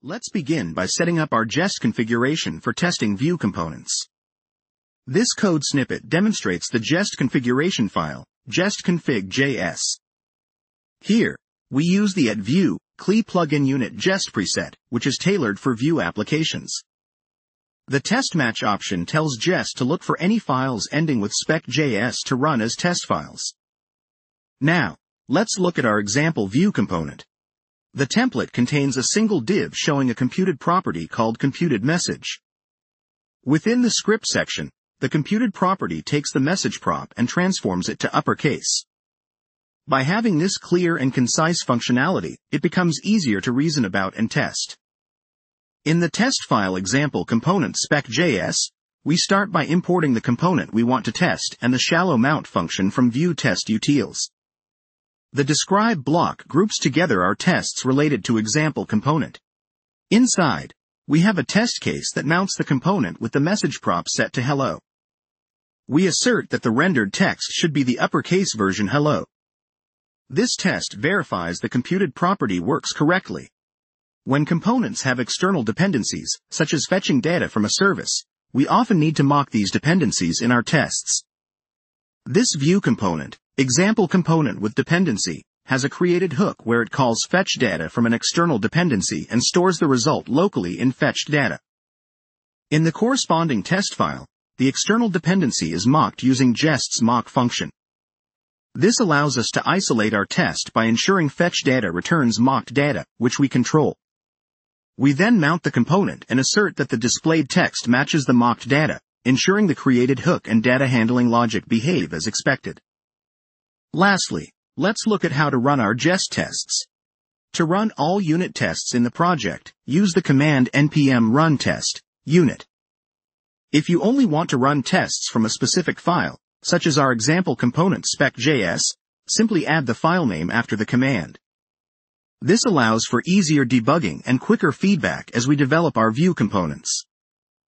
Let's begin by setting up our Jest configuration for testing Vue components. This code snippet demonstrates the Jest configuration file, jestconfig.js. Here, we use the @Vue CLI plugin unit Jest preset, which is tailored for Vue applications. The test match option tells Jest to look for any files ending with spec.js to run as test files. Now, let's look at our example Vue component. The template contains a single div showing a computed property called computed_message. Within the script section, the computed property takes the message prop and transforms it to uppercase. By having this clear and concise functionality, it becomes easier to reason about and test. In the test file example component spec.js, we start by importing the component we want to test and the shallow mount function from Vue test utils. The describe block groups together our tests related to example component. Inside, we have a test case that mounts the component with the message prop set to hello. We assert that the rendered text should be the uppercase version hello. This test verifies the computed property works correctly. When components have external dependencies, such as fetching data from a service, we often need to mock these dependencies in our tests. This Vue component, example component with dependency, has a created hook where it calls fetch data from an external dependency and stores the result locally in fetched data. In the corresponding test file, the external dependency is mocked using Jest's mock function. This allows us to isolate our test by ensuring fetch data returns mocked data, which we control. We then mount the component and assert that the displayed text matches the mocked data, ensuring the created hook and data handling logic behave as expected. Lastly, let's look at how to run our Jest tests. To run all unit tests in the project, use the command npm run test, unit. If you only want to run tests from a specific file, such as our example component spec.js, simply add the file name after the command. This allows for easier debugging and quicker feedback as we develop our Vue components.